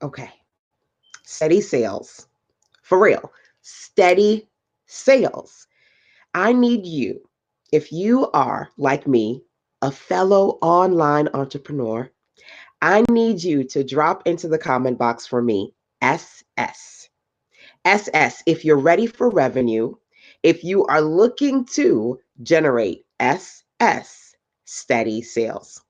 Okay. Steady sales. For real. Steady sales. I need you, if you are like me, a fellow online entrepreneur, I need you to drop into the comment box for me SS. SS, if you're ready for revenue, if you are looking to generate SS, steady sales.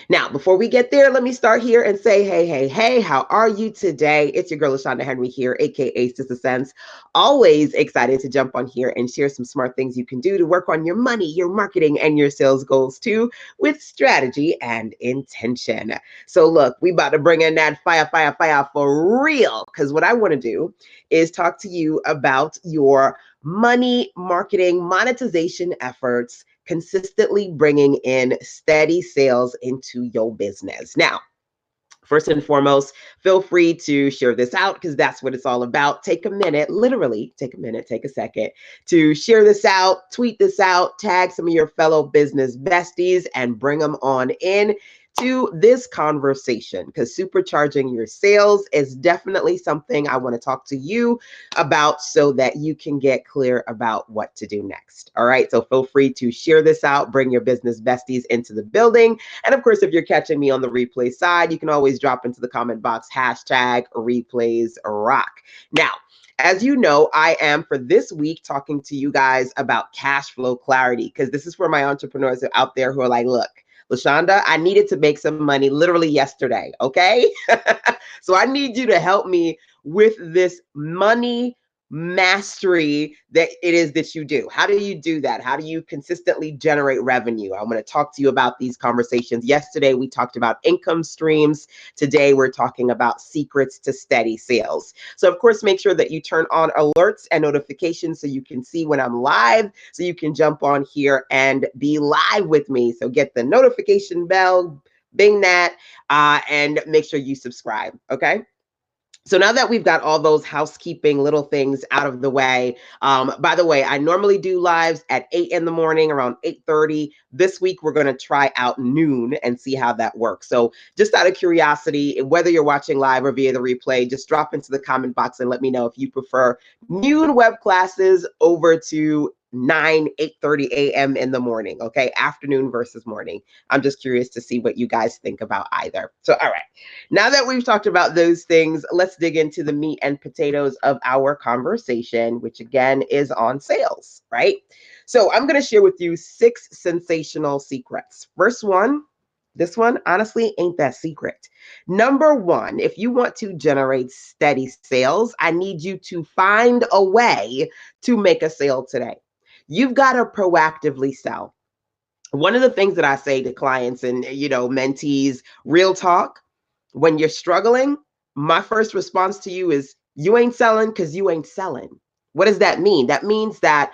Now, before we get there, let me start here and say, hey, hey, hey, how are you today? It's your girl, LaShonda Henry here, aka Sister Sense. Always excited to jump on here and share some smart things you can do to work on your money, your marketing, and your sales goals too, with strategy and intention. So, look, we about to bring in that fire, fire, fire for real. Because what I want to do is talk to you about your money, marketing, monetization efforts consistently bringing in steady sales into your business. Now, first and foremost, feel free to share this out because that's what it's all about. Take a minute, literally take a minute, take a second to share this out, tweet this out, tag some of your fellow business besties, and bring them on in to this conversation because supercharging your sales is definitely something I want to talk to you about so that you can get clear about what to do next. All right. So feel free to share this out, bring your business besties into the building. And of course, if you're catching me on the replay side, you can always drop into the comment box hashtag replays rock. Now, as you know, I am for this week talking to you guys about cash flow clarity because this is for my entrepreneurs out there who are like, look, LaShonda, I needed to make some money literally yesterday. Okay. So I need you to help me with this money mastery that it is that you do. How do you do that? How do you consistently generate revenue? I'm going to talk to you about these conversations. Yesterday, we talked about income streams. Today, we're talking about secrets to steady sales. So, of course, make sure that you turn on alerts and notifications so you can see when I'm live, so you can jump on here and be live with me. So, get the notification bell, bing that, and make sure you subscribe. Okay. So now that we've got all those housekeeping little things out of the way, by the way, I normally do lives at 8 in the morning, around 8:30. This week, we're going to try out noon and see how that works. So just out of curiosity, whether you're watching live or via the replay, just drop into the comment box and let me know if you prefer noon web classes over to 8:30 a.m. in the morning, okay? Afternoon versus morning. I'm just curious to see what you guys think about either. So, all right. Now that we've talked about those things, let's dig into the meat and potatoes of our conversation, which again is on sales, right? So I'm going to share with you 6 sensational secrets. First one, this one honestly ain't that secret. Number one, if you want to generate steady sales, I need you to find a way to make a sale today. You've got to proactively sell. One of the things that I say to clients and mentees, real talk, when you're struggling, my first response to you is you ain't selling because you ain't selling. What does that mean? That means that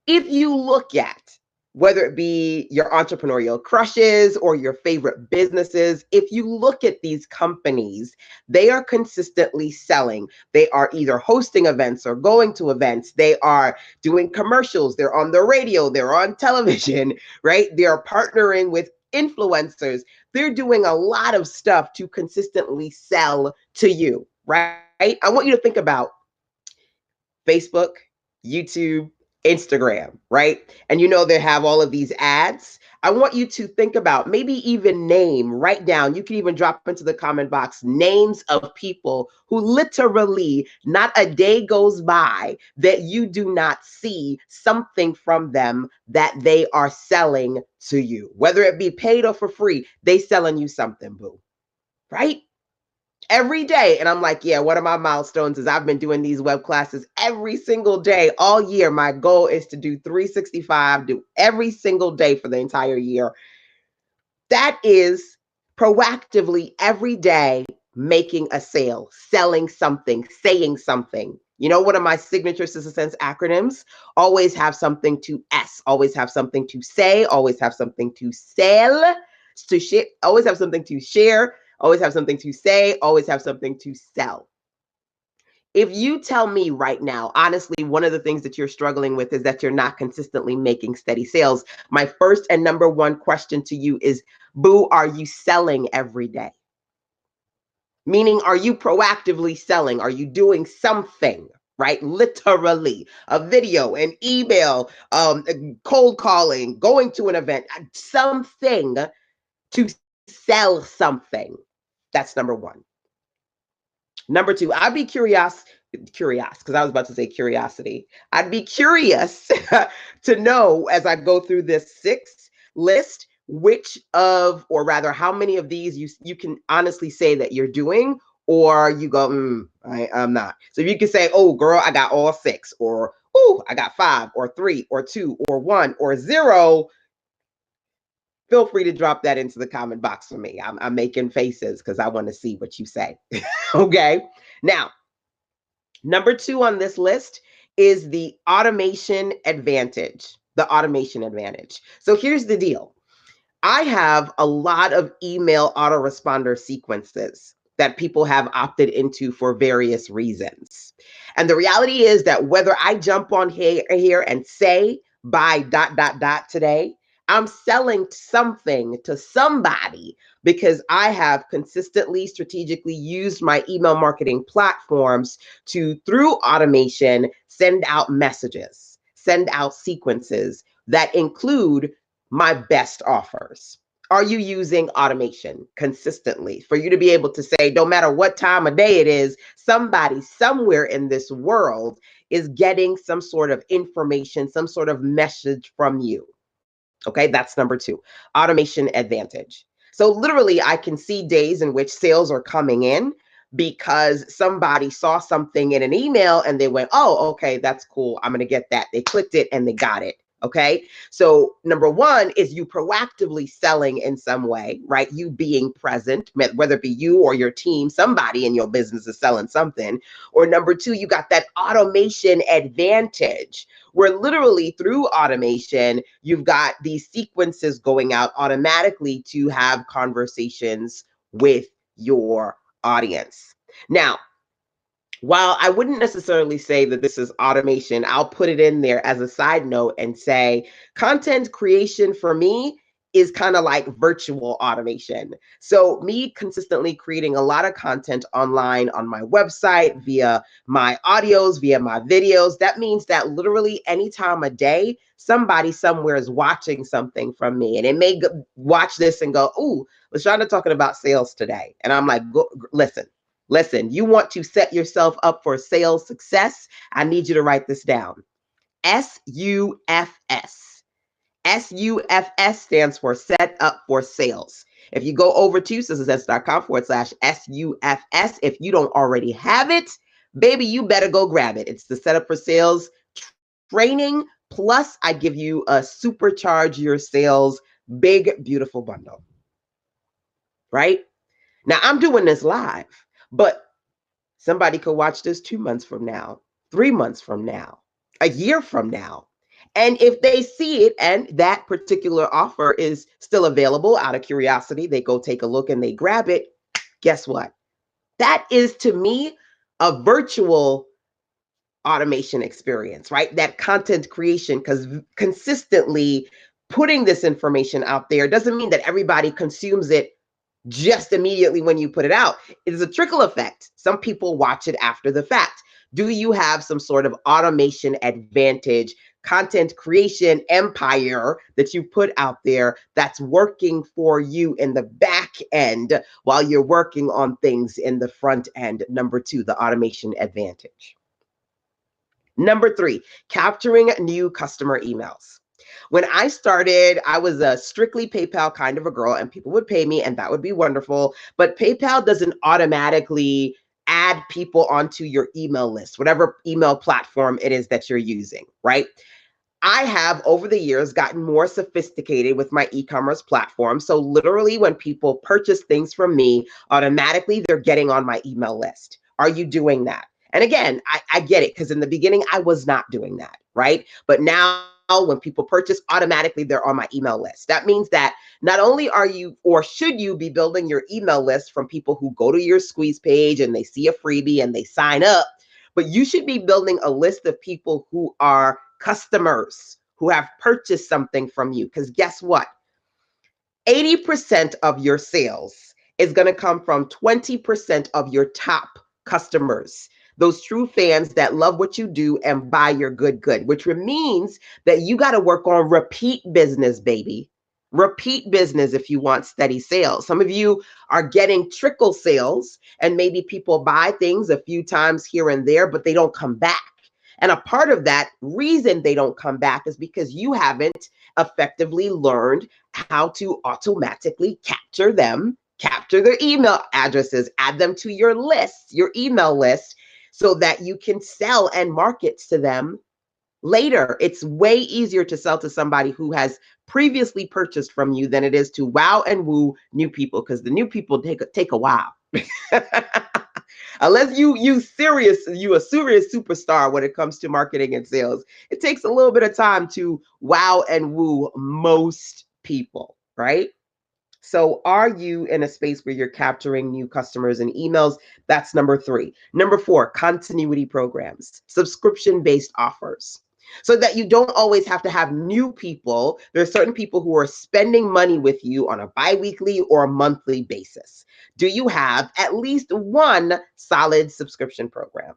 if you look at whether it be your entrepreneurial crushes or your favorite businesses, if you look at these companies, they are consistently selling. They are either hosting events or going to events. They are doing commercials. They're on the radio. They're on television, right? They're partnering with influencers. They're doing a lot of stuff to consistently sell to you, right? I want you to think about Facebook, YouTube, Instagram, right? And they have all of these ads. I want you to think about, maybe even name, write down, you can even drop into the comment box names of people who literally not a day goes by that you do not see something from them that they are selling to you. Whether it be paid or for free, they selling you something, boo. Right? Every day. And I'm like, yeah, one of my milestones is I've been doing these web classes every single day all year. My goal is to do 365, do every single day for the entire year. That is proactively every day making a sale, selling something, saying something. One of my signature Sister Sense acronyms? Always have something to S, always have something to say, always have something to sell, to share, always have something to share, always have something to say, always have something to sell. If you tell me right now, honestly, one of the things that you're struggling with is that you're not consistently making steady sales, my first and number one question to you is, boo, are you selling every day? Meaning, are you proactively selling? Are you doing something? Right? Literally, a video, an email, cold calling, going to an event, something to sell something. That's number one. Number two, I'd be curious, because I was about to say curiosity. I'd be curious to know as I go through this six list, which of, or rather, how many of these you can honestly say that you're doing, or you go, I'm not. So if you can say, oh, girl, I got all six, or oh, I got five, or three, or two, or one, or zero, feel free to drop that into the comment box for me. I'm making faces because I want to see what you say. Okay. Now, number two on this list is the automation advantage. The automation advantage. So here's the deal. I have a lot of email autoresponder sequences that people have opted into for various reasons. And the reality is that whether I jump on here and say buy dot dot dot today, I'm selling something to somebody because I have consistently strategically used my email marketing platforms to, through automation, send out messages, send out sequences that include my best offers. Are you using automation consistently for you to be able to say, no matter what time of day it is, somebody somewhere in this world is getting some sort of information, some sort of message from you? Okay, that's number two, automation advantage. So literally, I can see days in which sales are coming in because somebody saw something in an email and they went, oh, okay, that's cool. I'm going to get that. They clicked it and they got it. Okay. So number one is you proactively selling in some way, right? You being present, whether it be you or your team, somebody in your business is selling something. Or number two, you got that automation advantage where literally through automation, you've got these sequences going out automatically to have conversations with your audience. Now, while I wouldn't necessarily say that this is automation, I'll put it in there as a side note and say content creation for me is kind of like virtual automation. So, me consistently creating a lot of content online on my website via my audios, via my videos, that means that literally any time of day, somebody somewhere is watching something from me. And it may watch this and go, ooh, LaShonda talking about sales today. And I'm like, listen, you want to set yourself up for sales success? I need you to write this down. SUFS. SUFS stands for set up for sales. If you go over to sistersets.com/SUFS, if you don't already have it, baby, you better go grab it. It's the setup for sales training. Plus, I give you a supercharge your sales big, beautiful bundle. Right? Now, I'm doing this live, but somebody could watch this 2 months from now, 3 months from now, a year from now. And if they see it and that particular offer is still available out of curiosity, they go take a look and they grab it. Guess what? That is to me a virtual automation experience, right? That content creation, because consistently putting this information out there doesn't mean that everybody consumes it just immediately when you put it out. It is a trickle effect. Some people watch it after the fact. Do you have some sort of automation advantage, content creation empire that you put out there that's working for you in the back end while you're working on things in the front end? Number two, the automation advantage. Number three, capturing new customer emails. When I started, I was a strictly PayPal kind of a girl, and people would pay me, and that would be wonderful. But PayPal doesn't automatically add people onto your email list, whatever email platform it is that you're using, right? I have over the years gotten more sophisticated with my e-commerce platform. So literally when people purchase things from me, automatically they're getting on my email list. Are you doing that? And again, I get it because in the beginning I was not doing that, right? But now when people purchase, automatically they're on my email list. That means that not only are you or should you be building your email list from people who go to your squeeze page and they see a freebie and they sign up, but you should be building a list of people who are customers who have purchased something from you. Because guess what? 80% of your sales is going to come from 20% of your top customers. Those true fans that love what you do and buy your good, which means that you got to work on repeat business, baby. Repeat business if you want steady sales. Some of you are getting trickle sales, and maybe people buy things a few times here and there, but they don't come back. And a part of that reason they don't come back is because you haven't effectively learned how to automatically capture them, capture their email addresses, add them to your list, your email list, so that you can sell and market to them later. It's way easier to sell to somebody who has previously purchased from you than it is to wow and woo new people, because the new people take a while. Unless you a serious superstar when it comes to marketing and sales, it takes a little bit of time to wow and woo most people, right? So are you in a space where you're capturing new customers and emails? That's number 3. Number 4, continuity programs, subscription-based offers. So that you don't always have to have new people. There are certain people who are spending money with you on a bi-weekly or a monthly basis. Do you have at least one solid subscription program?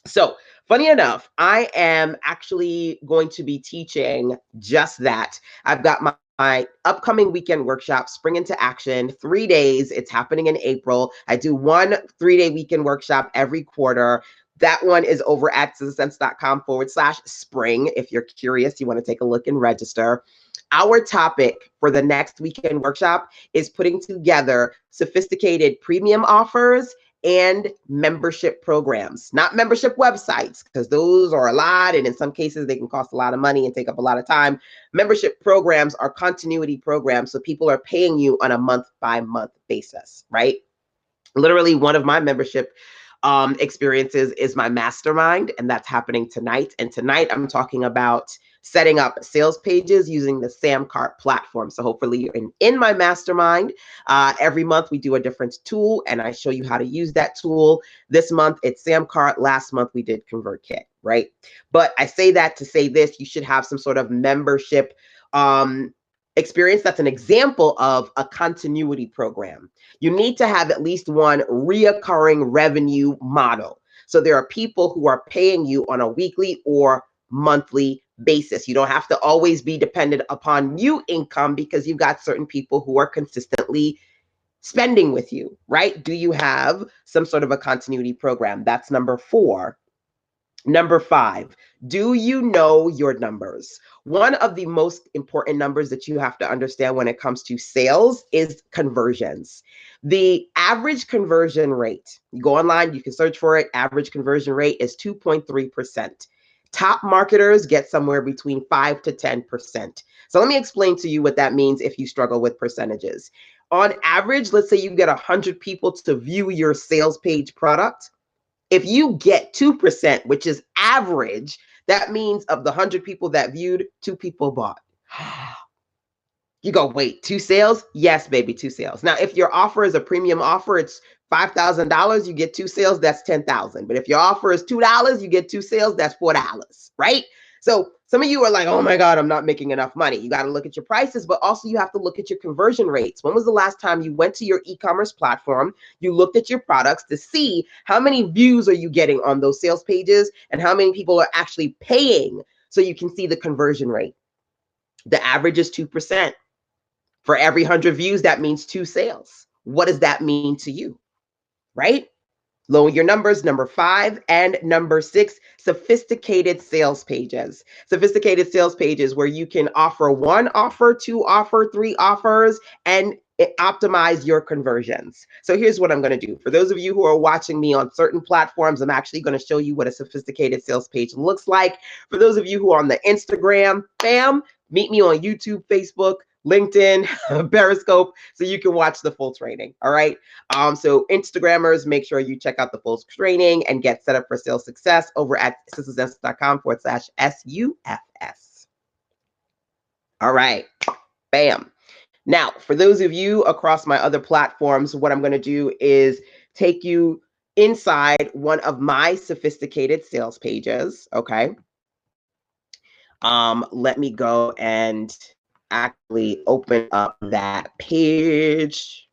So, funny enough, I am actually going to be teaching just that. I've got my upcoming weekend workshop, Spring into Action, 3 days. It's happening in April. I do one 3-day weekend workshop every quarter. That one is over at sizzlesense.com/spring. If you're curious, you want to take a look and register. Our topic for the next weekend workshop is putting together sophisticated premium offers and membership programs, not membership websites, because those are a lot. And in some cases, they can cost a lot of money and take up a lot of time. Membership programs are continuity programs. So people are paying you on a month-by-month basis, right? Literally, one of my membership experiences is my mastermind, and that's happening tonight. And tonight I'm talking about setting up sales pages using the Samcart platform. So hopefully you're in my mastermind. Every month we do a different tool, and I show you how to use that tool. This month it's Samcart. Last month we did ConvertKit, right? But I say that to say this: you should have some sort of membership experience that's an example of a continuity program. You need to have at least one reoccurring revenue model. So there are people who are paying you on a weekly or monthly basis. You don't have to always be dependent upon new income, because you've got certain people who are consistently spending with you, right? Do you have some sort of a continuity program? That's number 4. Number 5, do you know your numbers? One of the most important numbers that you have to understand when it comes to sales is conversions. The average conversion rate, you go online, you can search for it. Average conversion rate is 2.3%. Top marketers get somewhere between 5 to 10%. So let me explain to you what that means if you struggle with percentages. On average, let's say you get 100 people to view your sales page product. If you get 2%, which is average, that means of the 100 people that viewed, 2 people bought. You go, wait, 2 sales? Yes, baby, 2 sales. Now, if your offer is a premium offer, it's $5,000, you get 2 sales, that's $10,000. But if your offer is $2, you get 2 sales, that's $4, right? So some of you are like, oh my God, I'm not making enough money. You got to look at your prices, but also you have to look at your conversion rates. When was the last time you went to your e-commerce platform, you looked at your products to see how many views are you getting on those sales pages and how many people are actually paying, so you can see the conversion rate? The average is 2%. For every 100 views, that means 2 sales. What does that mean to you, right? Lower your numbers. Number 5 and number 6, sophisticated sales pages. Sophisticated sales pages where you can offer 1 offer, 2 offer, 3 offers, and optimize your conversions. So here's what I'm going to do. For those of you who are watching me on certain platforms, I'm actually going to show you what a sophisticated sales page looks like. For those of you who are on the Instagram, bam, meet me on YouTube, Facebook, LinkedIn, Periscope, so you can watch the full training. All right. So Instagrammers, make sure you check out the full training and get set up for sales success over at sizzlesense.com/SUFS. All right. Bam. Now, for those of you across my other platforms, what I'm going to do is take you inside one of my sophisticated sales pages. Okay. Let me go and actually open up that page.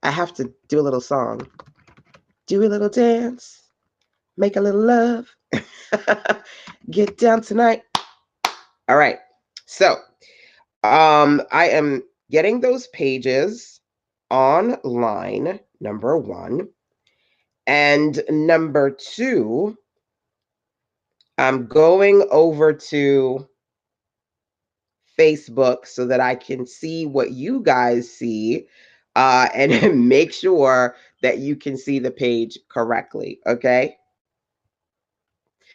I have to do a little song. Do a little dance. Make a little love. Get down tonight. All right. So I am getting those pages online, number one. And number two, I'm going over to Facebook so that I can see what you guys see and make sure that you can see the page correctly. Okay.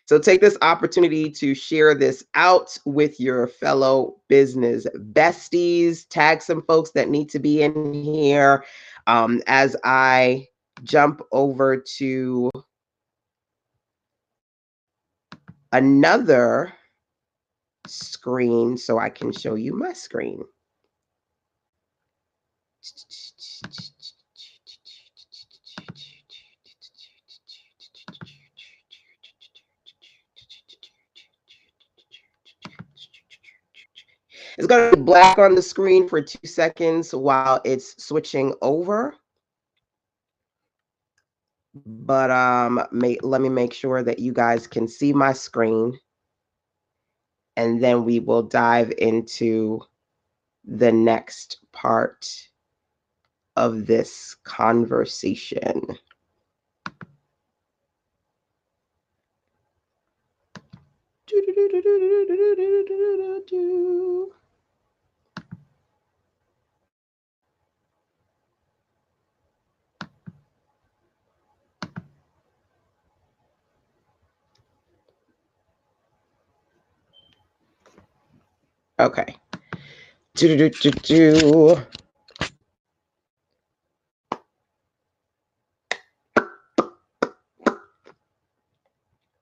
So take this opportunity to share this out with your fellow business besties. Tag some folks that need to be in here as I jump over to another screen so I can show you my screen. It's going to be black on the screen for 2 seconds while it's switching over. But let me make sure that you guys can see my screen. And then we will dive into the next part of this conversation. Okay.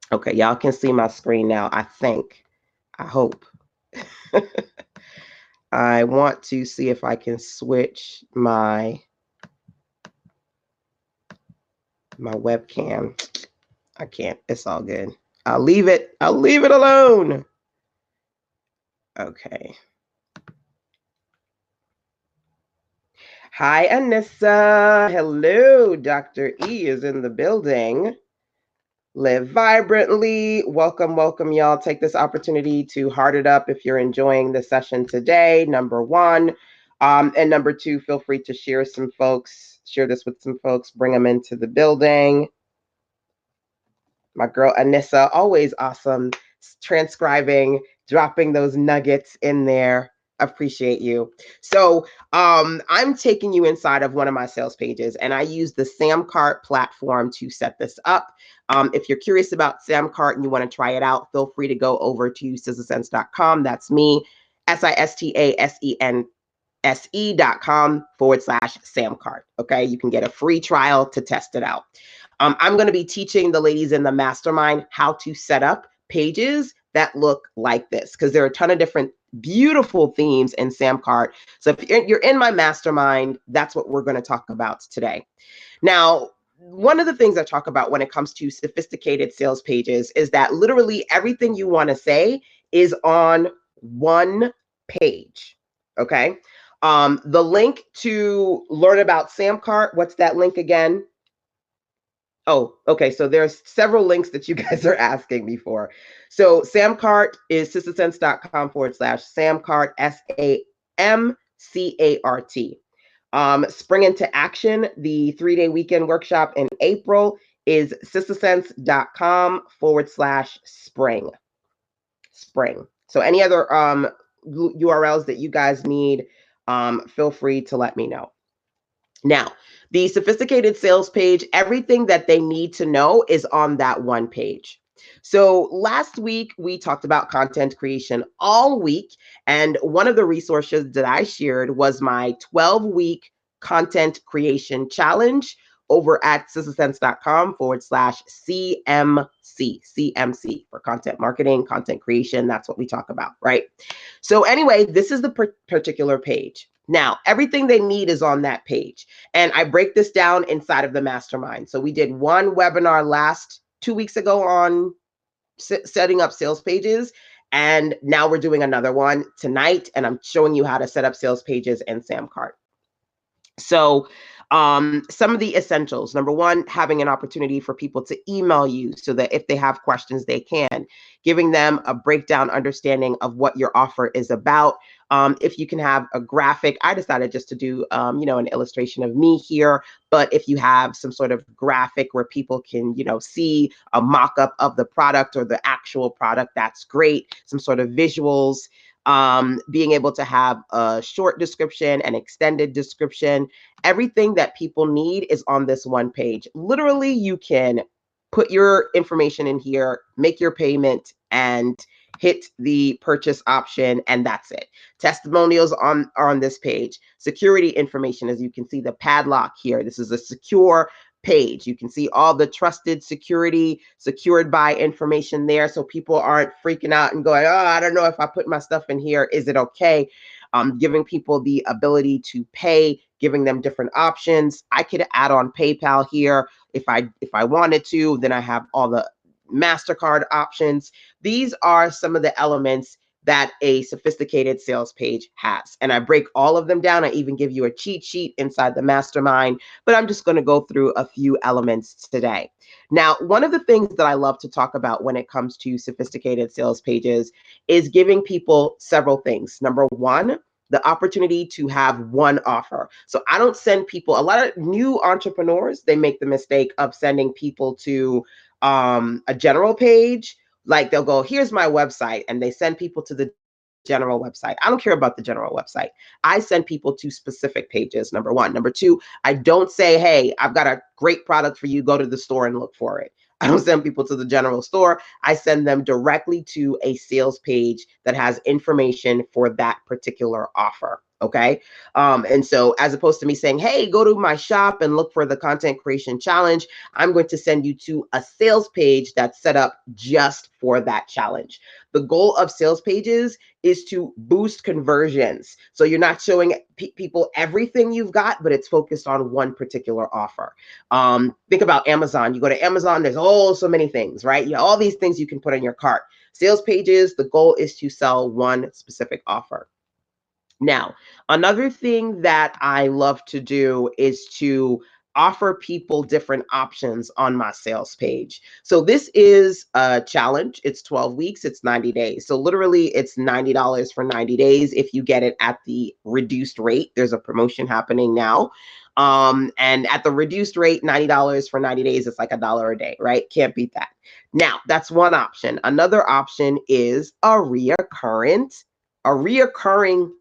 Okay, y'all can see my screen now, I think. I hope. I want to see if I can switch my webcam. I can't. It's all good. I'll leave it alone. Okay. Hi, Anissa. Hello, Dr. E is in the building. Live vibrantly. Welcome, welcome, y'all. Take this opportunity to heart it up if you're enjoying the session today, number one. And number two, feel free to share this with some folks, bring them into the building. My girl, Anissa, always awesome, transcribing, dropping those nuggets in there. Appreciate you. So I'm taking you inside of one of my sales pages, and I use the Samcart platform to set this up. If you're curious about Samcart and you want to try it out, feel free to go over to sistasense.com. That's me, sistasense.com/Samcart. Okay, you can get a free trial to test it out. I'm going to be teaching the ladies in the mastermind how to set up pages that look like this, because there are a ton of different beautiful themes in Samcart. So if you're in my mastermind, that's what we're going to talk about today. Now, one of the things I talk about when it comes to sophisticated sales pages is that literally everything you want to say is on one page. Okay. The link to learn about Samcart, what's that link again? Oh, okay. So there's several links that you guys are asking me for. So Samcart is sistasense.com/Samcart, SAMCART. Spring into Action, the 3-day weekend workshop in April, is sistasense.com/spring. Spring. So any other URLs that you guys need, feel free to let me know. Now, the sophisticated sales page, everything that they need to know is on that one page. So last week, we talked about content creation all week. And one of the resources that I shared was my 12-week content creation challenge over at sistasense.com/CMC. CMC for content marketing, content creation. That's what we talk about, right? So anyway, this is the particular page. Now, everything they need is on that page. And I break this down inside of the mastermind. So we did one webinar 2 weeks ago on setting up sales pages. And now we're doing another one tonight, and I'm showing you how to set up sales pages in Samcart. So some of the essentials: number one, having an opportunity for people to email you so that if they have questions, they can, giving them a breakdown understanding of what your offer is about. If you can have a graphic, I decided just to do, an illustration of me here, but if you have some sort of graphic where people can, see a mock-up of the product or the actual product, that's great. Some sort of visuals, being able to have a short description, an extended description. Everything that people need is on this one page. Literally, you can put your information in here, make your payment, and hit the purchase option, and that's it. Testimonials are on this page. Security information, as you can see, the padlock here. This is a secure page. You can see all the trusted security, secured by information there, so people aren't freaking out and going, oh, I don't know if I put my stuff in here, is it okay? Giving people the ability to pay, giving them different options. I could add on PayPal here if I wanted to. Then I have all the MasterCard options. These are some of the elements that a sophisticated sales page has. And I break all of them down. I even give you a cheat sheet inside the mastermind, but I'm just going to go through a few elements today. Now, one of the things that I love to talk about when it comes to sophisticated sales pages is giving people several things. Number one, the opportunity to have one offer. So I don't send people, a lot of new entrepreneurs, they make the mistake of sending people to a general page. Like they'll go, here's my website, and they send people to the general website. I don't care about the general website. I send people to specific pages, number one. Number two, I don't say, hey, I've got a great product for you, go to the store and look for it. I don't send people to the general store. I send them directly to a sales page that has information for that particular offer. Okay. And so as opposed to me saying, hey, go to my shop and look for the content creation challenge, I'm going to send you to a sales page that's set up just for that challenge. The goal of sales pages is to boost conversions. So you're not showing people everything you've got, but it's focused on one particular offer. Think about Amazon. You go to Amazon, there's so many things, right? All these things you can put on your cart. Sales pages, the goal is to sell one specific offer. Now, another thing that I love to do is to offer people different options on my sales page. So this is a challenge. It's 12 weeks, it's 90 days. So literally it's $90 for 90 days if you get it at the reduced rate. There's a promotion happening now. And at the reduced rate, $90 for 90 days, it's like $1 a day, right? Can't beat that. Now, that's one option. Another option is a reoccurring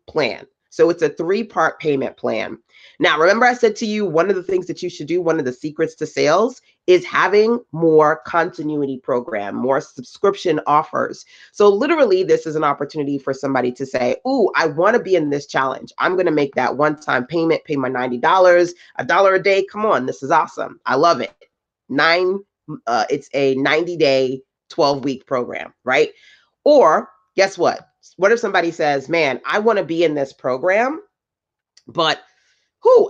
plan. So it's a 3-part payment plan. Now, remember I said to you, one of the things that you should do, one of the secrets to sales is having more continuity program, more subscription offers. So literally, this is an opportunity for somebody to say, ooh, I want to be in this challenge. I'm going to make that one-time payment, pay my $90, $1 a day. Come on, this is awesome. I love it. It's a 90-day, 12-week program, right? Or guess what? What if somebody says, man, I want to be in this program, but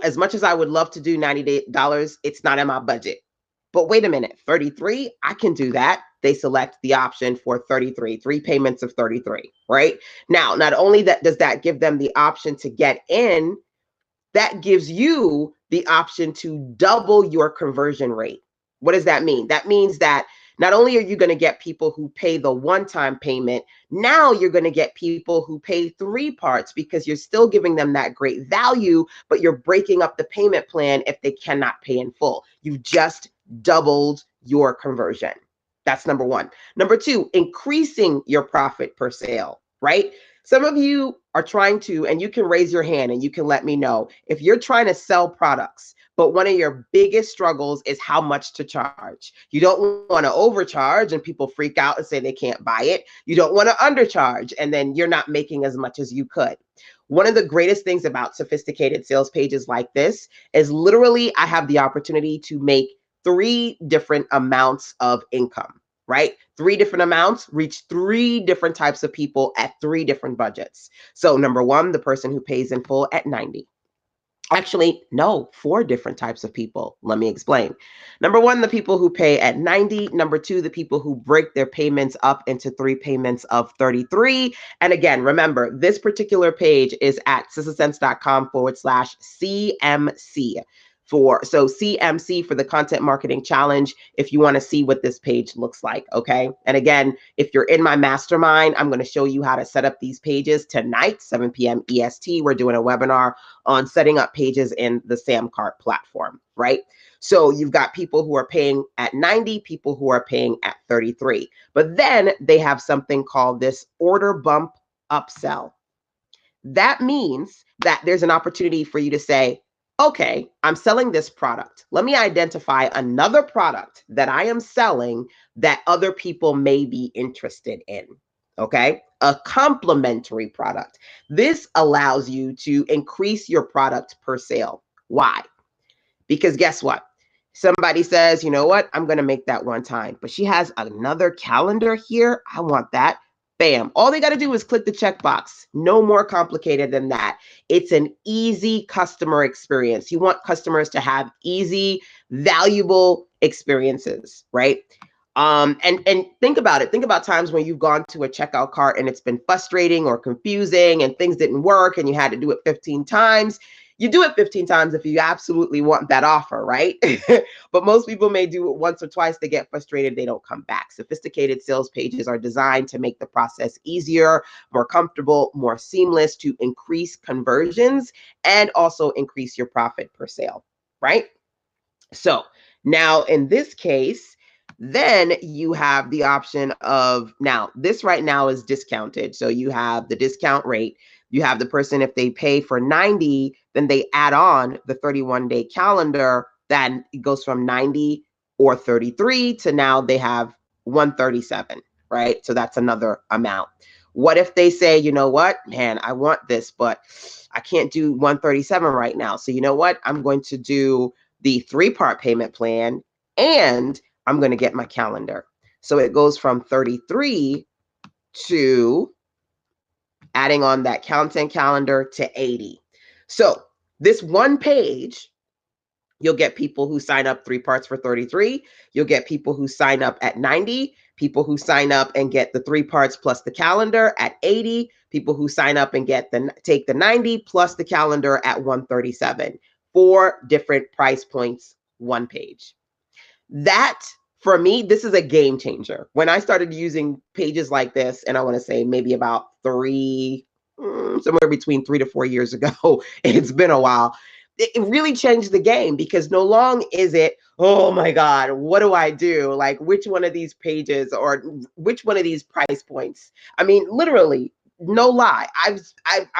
as much as I would love to do $90, it's not in my budget. But wait a minute, 33, I can do that. They select the option for 33, 3 payments of 33, right? Now, not only that does that give them the option to get in, that gives you the option to double your conversion rate. What does that mean? That means that not only are you going to get people who pay the one-time payment, now you're going to get people who pay 3 parts because you're still giving them that great value, but you're breaking up the payment plan if they cannot pay in full. You've just doubled your conversion. That's number one. Number two, increasing your profit per sale, right? Some of you are trying to, and you can raise your hand and you can let me know if you're trying to sell products, but one of your biggest struggles is how much to charge. You don't want to overcharge and people freak out and say they can't buy it. You don't want to undercharge and then you're not making as much as you could. One of the greatest things about sophisticated sales pages like this is literally I have the opportunity to make 3 different amounts of income, right? 3 different amounts reach 3 different types of people at 3 different budgets. So number one, the person who pays in full at 90. Actually, no, four different types of people. Let me explain. Number one, the people who pay at 90. Number two, the people who break their payments up into three payments of 33. And again, remember, this particular page is at sissasense.com/CMC so CMC for the Content Marketing Challenge, if you want to see what this page looks like, okay? And again, if you're in my mastermind, I'm going to show you how to set up these pages tonight, 7 p.m. EST. We're doing a webinar on setting up pages in the Samcart platform, right? So you've got people who are paying at 90, people who are paying at 33. But then they have something called this order bump upsell. That means that there's an opportunity for you to say, okay, I'm selling this product. Let me identify another product that I am selling that other people may be interested in. Okay, a complementary product. This allows you to increase your product per sale. Why? Because guess what? Somebody says, you know what? I'm going to make that one time, but she has another calendar here. I want that. Bam. All they got to do is click the checkbox. No more complicated than that. It's an easy customer experience. You want customers to have easy, valuable experiences, right? And think about it. Think about times when you've gone to a checkout cart and it's been frustrating or confusing and things didn't work and you had to do it 15 times. You do it 15 times if you absolutely want that offer, right? But most people may do it once or twice. They get frustrated. They don't come back. Sophisticated sales pages are designed to make the process easier, more comfortable, more seamless, to increase conversions and also increase your profit per sale, right? So now in this case, then you have the option of, now this right now is discounted. So you have the discount rate. You have the person, if they pay for 90, then they add on the 31-day calendar. Then it goes from 90 or 33 to now they have 137, right? So that's another amount. What if they say, you know what, man, I want this, but I can't do 137 right now. So you know what, I'm going to do the 3-part payment plan and I'm going to get my calendar. So it goes from 33 to adding on that content calendar to 80. So this one page, you'll get people who sign up 3 parts for 33. You'll get people who sign up at 90, people who sign up and get the 3 parts plus the calendar at 80, people who sign up and take the 90 plus the calendar at 137. 4 different price points, one page. That, for me, this is a game changer. When I started using pages like this, and I want to say maybe about somewhere between 3 to 4 years ago, it's been a while, it really changed the game, because no longer is it, oh my God, what do I do? Like, which one of these pages or which one of these price points? I mean, literally, no lie. I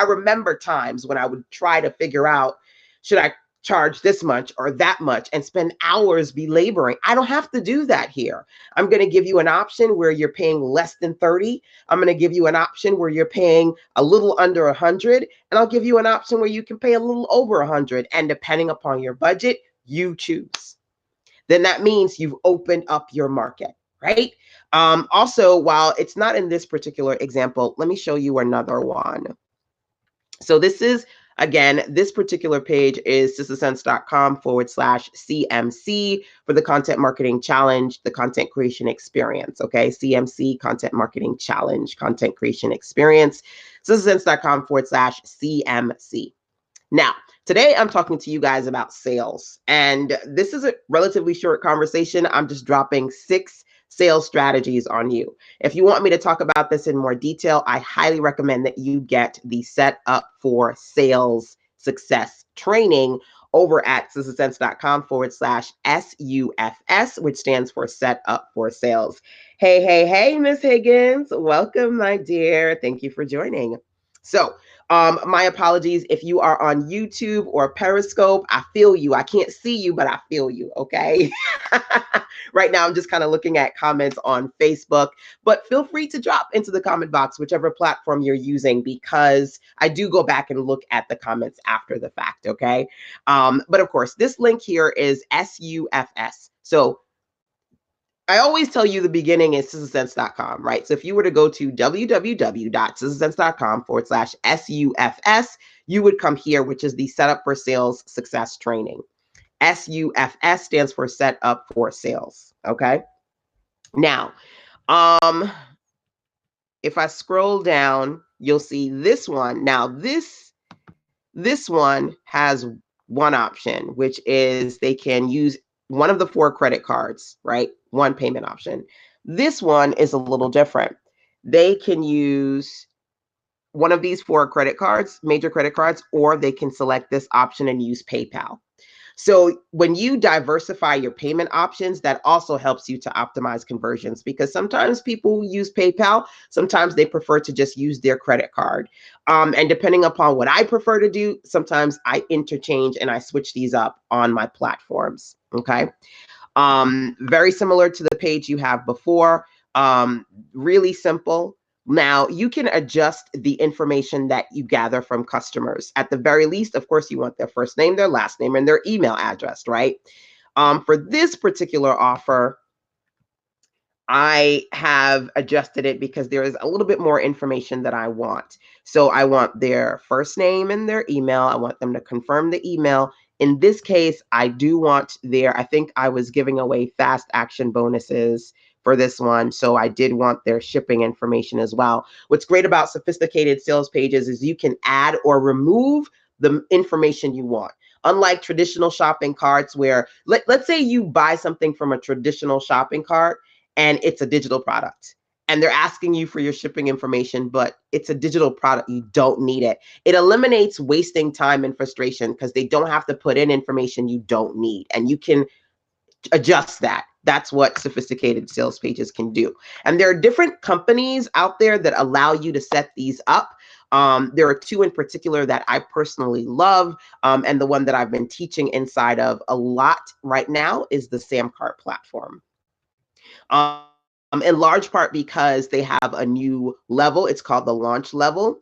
remember times when I would try to figure out, should I charge this much or that much, and spend hours belaboring. I don't have to do that here. I'm going to give you an option where you're paying less than 30. I'm going to give you an option where you're paying a little under 100, and I'll give you an option where you can pay a little over 100. And depending upon your budget, you choose. Then that means you've opened up your market, right? Also, while it's not in this particular example, let me show you another one. So this is, again, this particular page is sissasense.com/CMC for the Content Marketing Challenge, the Content Creation Experience, okay? CMC, Content Marketing Challenge, Content Creation Experience, sissasense.com/CMC. Now, today I'm talking to you guys about sales, and this is a relatively short conversation. I'm just dropping 6 sales strategies on you. If you want me to talk about this in more detail, I highly recommend that you get the Set Up for Sales Success training over at sissasense.com/SUFS, which stands for Set Up for Sales. Hey, Miss Higgins. Welcome, my dear. Thank you for joining. So, my apologies if you are on YouTube or Periscope. I feel you. I can't see you, but I feel you, okay? Right now, I'm just kind of looking at comments on Facebook, but feel free to drop into the comment box, whichever platform you're using, because I do go back and look at the comments after the fact, okay? But of course, this link here is SUFS. So I always tell you the beginning is SizzleSense.com, right? So if you were to go to www.sizzlesense.com/SUFS, you would come here, which is the Setup for Sales Success Training. SUFS stands for Set Up for Sales. Okay. Now, if I scroll down, you'll see this one. Now, this one has one option, which is they can use one of the 4 credit cards, right? One payment option. This one is a little different. They can use one of these 4 credit cards, major credit cards, or they can select this option and use PayPal. So when you diversify your payment options, that also helps you to optimize conversions, because sometimes people use PayPal, sometimes they prefer to just use their credit card. And depending upon what I prefer to do, sometimes I interchange and I switch these up on my platforms. Okay. Very similar to the page you have before. Really simple. Now, you can adjust the information that you gather from customers. At the very least, of course, you want their first name, their last name, and their email address, right? For this particular offer, I have adjusted it because there is a little bit more information that I want. So I want their first name and their email. I want them to confirm the email. In this case, I do want I think I was giving away fast action bonuses for this one. So I did want their shipping information as well. What's great about sophisticated sales pages is you can add or remove the information you want. Unlike traditional shopping carts, where let's say you buy something from a traditional shopping cart and it's a digital product and they're asking you for your shipping information, but it's a digital product, you don't need it. It eliminates wasting time and frustration because they don't have to put in information you don't need, and you can adjust that. That's what sophisticated sales pages can do. And there are different companies out there that allow you to set these up. There are 2 in particular that I personally love, and the one that I've been teaching inside of a lot right now is the Samcart platform. In large part because they have a new level. It's called the launch level,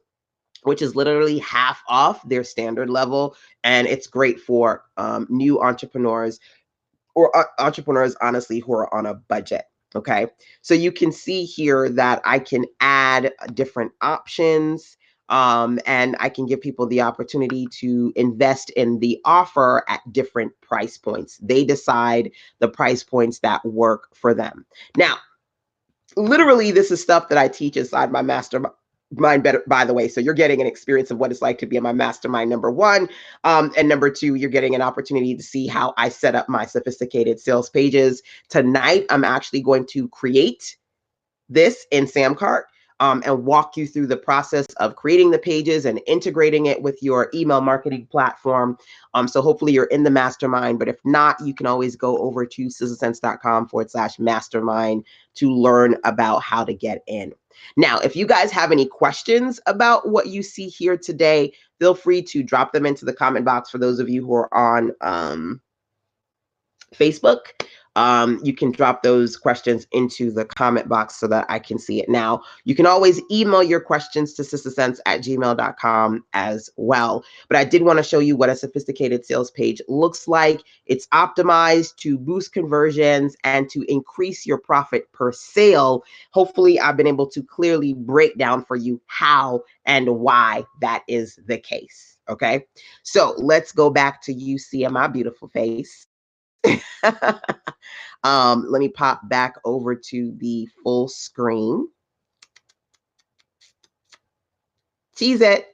which is literally half off their standard level. And it's great for new entrepreneurs, or entrepreneurs, honestly, who are on a budget. Okay. So you can see here that I can add different options. And I can give people the opportunity to invest in the offer at different price points. They decide the price points that work for them. Now, literally, this is stuff that I teach inside my mastermind, better, by the way. So you're getting an experience of what it's like to be in my mastermind, number one. And number two, you're getting an opportunity to see how I set up my sophisticated sales pages. Tonight, I'm actually going to create this in Samcart, and walk you through the process of creating the pages and integrating it with your email marketing platform. So hopefully you're in the mastermind, but if not, you can always go over to sizzlesense.com/mastermind to learn about how to get in. Now, if you guys have any questions about what you see here today, feel free to drop them into the comment box. For those of you who are on Facebook, you can drop those questions into the comment box so that I can see it. Now, you can always email your questions to sistersense@gmail.com as well. But I did want to show you what a sophisticated sales page looks like. It's optimized to boost conversions and to increase your profit per sale. Hopefully, I've been able to clearly break down for you how and why that is the case. Okay, so let's go back to you seeing my beautiful face. Let me pop back over to the full screen. Tease it.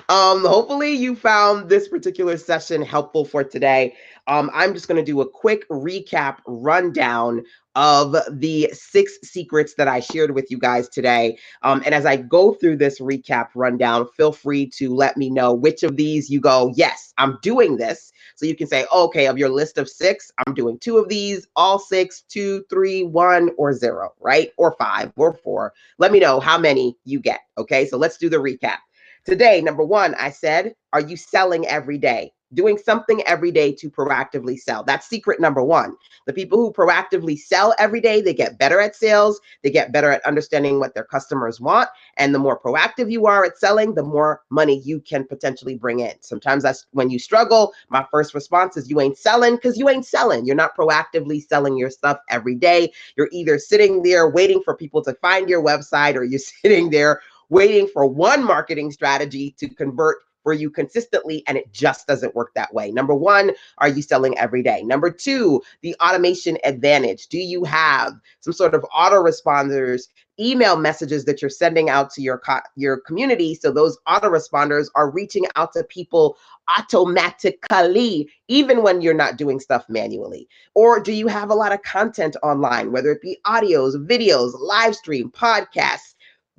Hopefully you found this particular session helpful for today. I'm just going to do a quick recap rundown of the 6 secrets that I shared with you guys today. And as I go through this recap rundown, feel free to let me know which of these you go, yes, I'm doing this. So you can say, okay, of your list of 6, I'm doing 2 of these, all 6, 2, 3, 1, or 0, right? Or 5 or 4. Let me know how many you get. Okay, so let's do the recap. Today, number 1, I said, are you selling every day? doing something every day to proactively sell. That's secret number one. The people who proactively sell every day, they get better at sales, they get better at understanding what their customers want. And the more proactive you are at selling, the more money you can potentially bring in. Sometimes that's when you struggle. My first response is you ain't selling because you ain't selling. You're not proactively selling your stuff every day. You're either sitting there waiting for people to find your website, or you're sitting there waiting for one marketing strategy to convert for you consistently, and it just doesn't work that way. Number one, are you selling every day? Number two, the automation advantage. Do you have some sort of autoresponders, email messages that you're sending out to your community, so those autoresponders are reaching out to people automatically, even when you're not doing stuff manually? Or do you have a lot of content online, whether it be audios, videos, live stream, podcasts,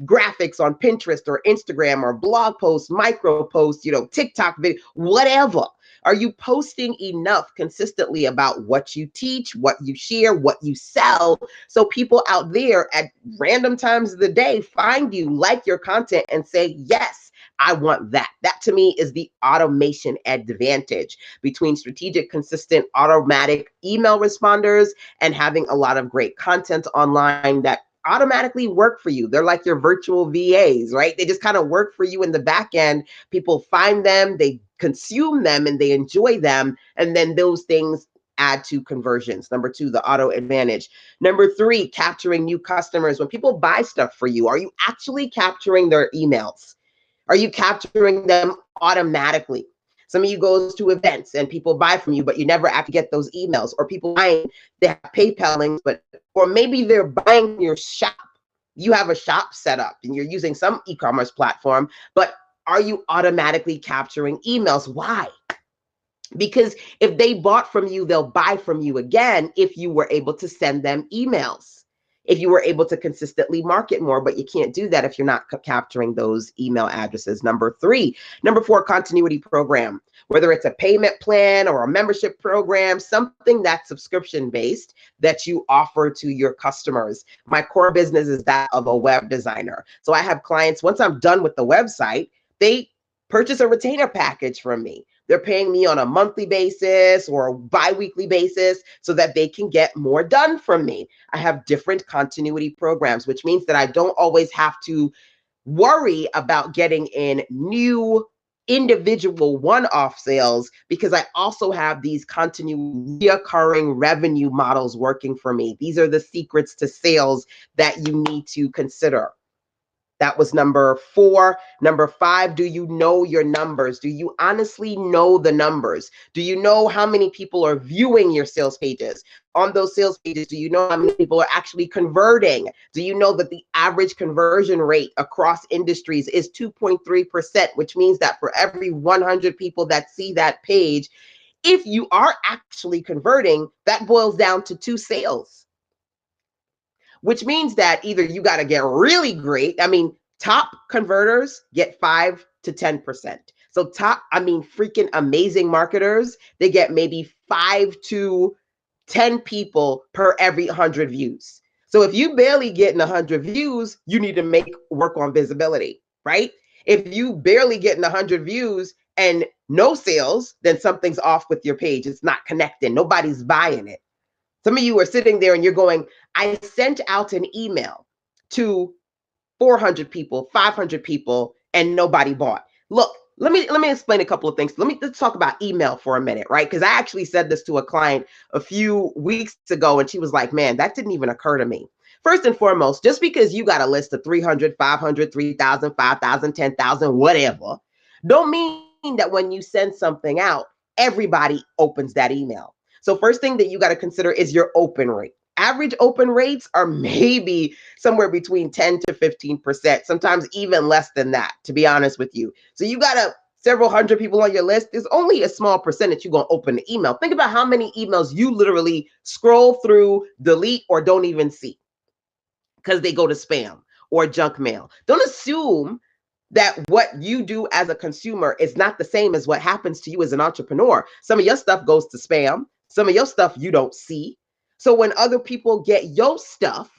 graphics on Pinterest or Instagram, or blog posts, micro posts, TikTok video, whatever? Are you posting enough consistently about what you teach, what you share, what you sell, so people out there at random times of the day find you, like your content, and say, yes, I want that? That to me is the automation advantage between strategic, consistent, automatic email responders and having a lot of great content online that automatically work for you. They're like your virtual VAs, right? They just kind of work for you in the back end. People find them, they consume them, and they enjoy them. And then those things add to conversions. Number two, the auto advantage. Number three, capturing new customers. When people buy stuff for you, are you actually capturing their emails? Are you capturing them automatically? Some of you goes to events and people buy from you, but you never actually get those emails. Or people buying, they have PayPal links, or maybe they're buying your shop. You have a shop set up and you're using some e-commerce platform, but are you automatically capturing emails? Why? Because if they bought from you, they'll buy from you again if you were able to send them emails, if you were able to consistently market more. But you can't do that if you're not capturing those email addresses. Number four, continuity program. Whether it's a payment plan or a membership program, something that's subscription based that you offer to your customers. My core business is that of a web designer. So I have clients, once I'm done with the website, they purchase a retainer package from me. They're paying me on a monthly basis or a bi-weekly basis so that they can get more done from me. I have different continuity programs, which means that I don't always have to worry about getting in new individual one-off sales, because I also have these continuity recurring revenue models working for me. These are the secrets to sales that you need to consider. That was number four. Number five, do you know your numbers? Do you honestly know the numbers? Do you know how many people are viewing your sales pages? On those sales pages, do you know how many people are actually converting? Do you know that the average conversion rate across industries is 2.3%, which means that for every 100 people that see that page, if you are actually converting, that boils down to 2 sales. Which means that either you got to get really great. I mean, top converters get 5 to 10%. So freaking amazing marketers, they get maybe 5 to 10 people per every 100 views. So if you barely getting 100 views, you need to work on visibility, right? If you barely getting 100 views and no sales, then something's off with your page. It's not connecting. Nobody's buying it. Some of you are sitting there and you're going, I sent out an email to 400 people, 500 people, and nobody bought. Look, let me explain a couple of things. Let's talk about email for a minute, right? Because I actually said this to a client a few weeks ago, and she was like, man, that didn't even occur to me. First and foremost, just because you got a list of 300, 500, 3,000, 5,000, 10,000, whatever, don't mean that when you send something out, everybody opens that email. So first thing that you got to consider is your open rate. Average open rates are maybe somewhere between 10 to 15%, sometimes even less than that, to be honest with you. So you got several hundred people on your list. There's only a small percentage you're going to open the email. Think about how many emails you literally scroll through, delete, or don't even see because they go to spam or junk mail. Don't assume that what you do as a consumer is not the same as what happens to you as an entrepreneur. Some of your stuff goes to spam. Some of your stuff you don't see. So when other people get your stuff,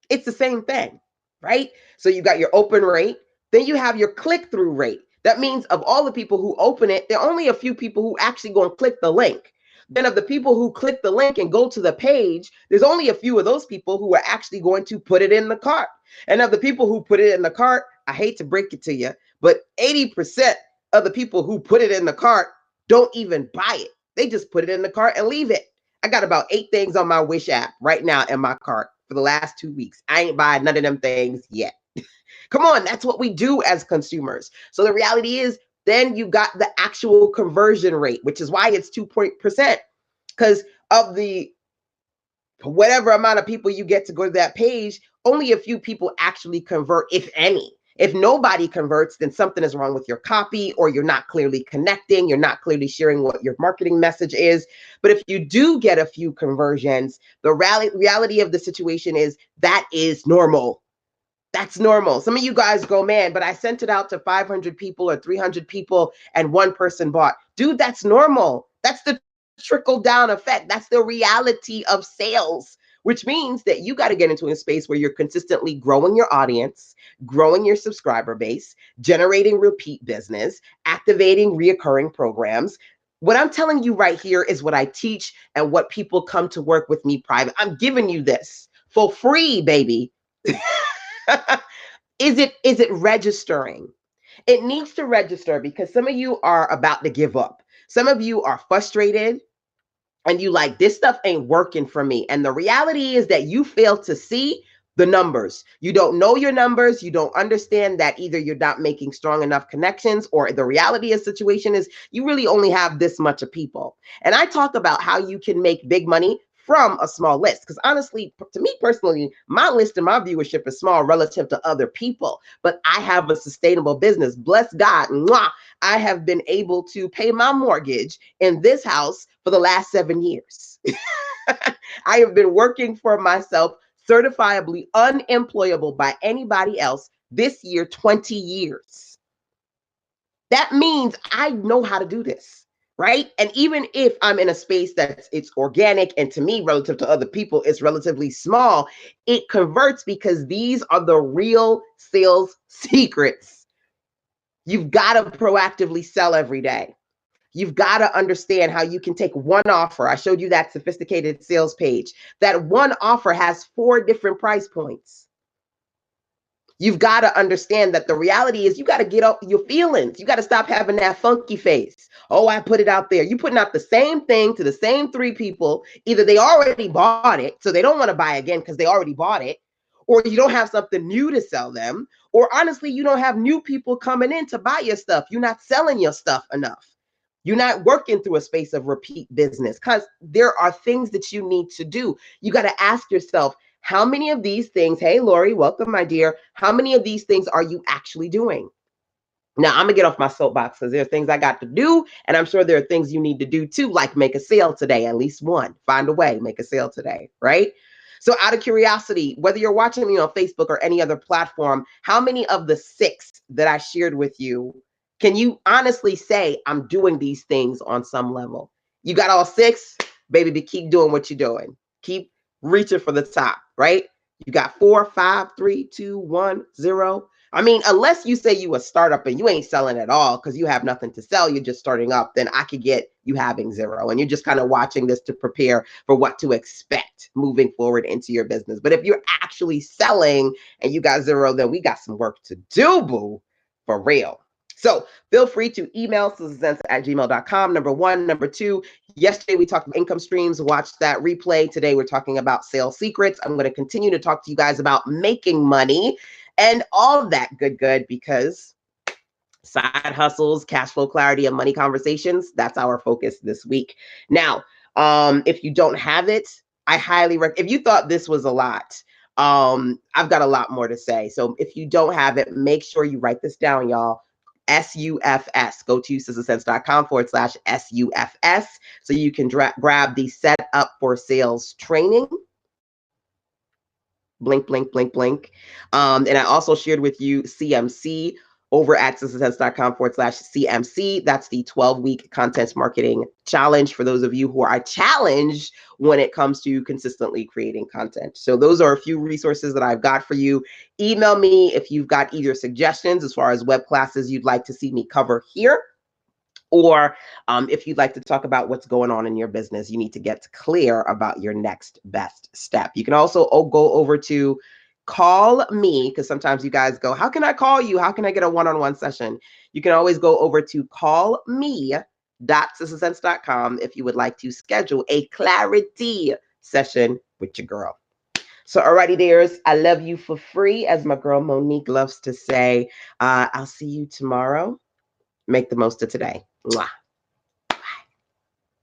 it's the same thing, right? So you got your open rate, then you have your click-through rate. That means of all the people who open it, there are only a few people who actually go and click the link. Then of the people who click the link and go to the page, there's only a few of those people who are actually going to put it in the cart. And of the people who put it in the cart, I hate to break it to you, but 80% of the people who put it in the cart don't even buy it. They just put it in the cart and leave it. I got about 8 things on my Wish app right now in my cart for the last 2 weeks. I ain't buying none of them things yet. Come on, that's what we do as consumers. So the reality is, then you got the actual conversion rate, which is why it's 2%. Because of the whatever amount of people you get to go to that page, only a few people actually convert, if any. If nobody converts, then something is wrong with your copy, or you're not clearly connecting, you're not clearly sharing what your marketing message is. But if you do get a few conversions, the reality of the situation is that is normal. That's normal. Some of you guys go, man, but I sent it out to 500 people or 300 people and one person bought. Dude, that's normal. That's the trickle down effect. That's the reality of sales, which means that you got to get into a space where you're consistently growing your audience, growing your subscriber base, generating repeat business, activating reoccurring programs. What I'm telling you right here is what I teach and what people come to work with me private. I'm giving you this for free, baby. Is it registering? It needs to register, because some of you are about to give up. Some of you are frustrated and you like, this stuff ain't working for me. And the reality is that you fail to see the numbers. You don't know your numbers. You don't understand that either you're not making strong enough connections, or the reality of the situation is you really only have this much of people. And I talk about how you can make big money from a small list. Because honestly, to me personally, my list and my viewership is small relative to other people. But I have a sustainable business. Bless God. Mwah, I have been able to pay my mortgage in this house for the last 7 years. I have been working for myself, certifiably unemployable by anybody else, this year, 20 years. That means I know how to do this. Right. And even if I'm in a space that it's organic, and to me, relative to other people, it's relatively small, it converts, because these are the real sales secrets. You've got to proactively sell every day. You've got to understand how you can take one offer. I showed you that sophisticated sales page. That one offer has 4 different price points. You've got to understand that the reality is you got to get up your feelings. You got to stop having that funky face. Oh, I put it out there. You're putting out the same thing to the same 3 people. Either they already bought it, so they don't want to buy again because they already bought it, or you don't have something new to sell them, or honestly, you don't have new people coming in to buy your stuff. You're not selling your stuff enough. You're not working through a space of repeat business, because there are things that you need to do. You got to ask yourself, how many of these things, hey, Lori, welcome, my dear. How many of these things are you actually doing? Now, I'm going to get off my soapbox, because there are things I got to do, and I'm sure there are things you need to do too, like make a sale today, at least one. Find a way, make a sale today, right? So out of curiosity, whether you're watching me on Facebook or any other platform, how many of the 6 that I shared with you can you honestly say, I'm doing these things on some level? You got all 6, baby, but keep doing what you're doing. Keep reaching for the top, right? You got 4, 5, 3, 2, 1, 0. I mean, unless you say you a startup and you ain't selling at all because you have nothing to sell, you're just starting up, then I could get you having 0. And you're just kind of watching this to prepare for what to expect moving forward into your business. But if you're actually selling and you got 0, then we got some work to do, boo, for real. So feel free to email SusanSense@gmail.com, number 1. Number 2, yesterday we talked about income streams. Watch that replay. Today we're talking about sales secrets. I'm going to continue to talk to you guys about making money and all that good, because side hustles, cash flow clarity, and money conversations, that's our focus this week. Now, if you don't have it, I highly recommend. If you thought this was a lot, I've got a lot more to say. So if you don't have it, make sure you write this down, y'all. SUFS. Go to SusanSense.com/SUFS so you can grab the Set Up for Sales training. Blink, blink, blink, blink. And I also shared with you CMC, over at sissysense.com/CMC. That's the 12-week content marketing challenge for those of you who are challenged when it comes to consistently creating content. So those are a few resources that I've got for you. Email me if you've got either suggestions as far as web classes you'd like to see me cover here, or if you'd like to talk about what's going on in your business, you need to get clear about your next best step. You can also go over to Call Me, because sometimes you guys go, how can I call you? How can I get a one-on-one session? You can always go over to callme.sissysense.com if you would like to schedule a clarity session with your girl. So, alrighty, dears, I love you for free, as my girl Monique loves to say. I'll see you tomorrow. Make the most of today. Mwah.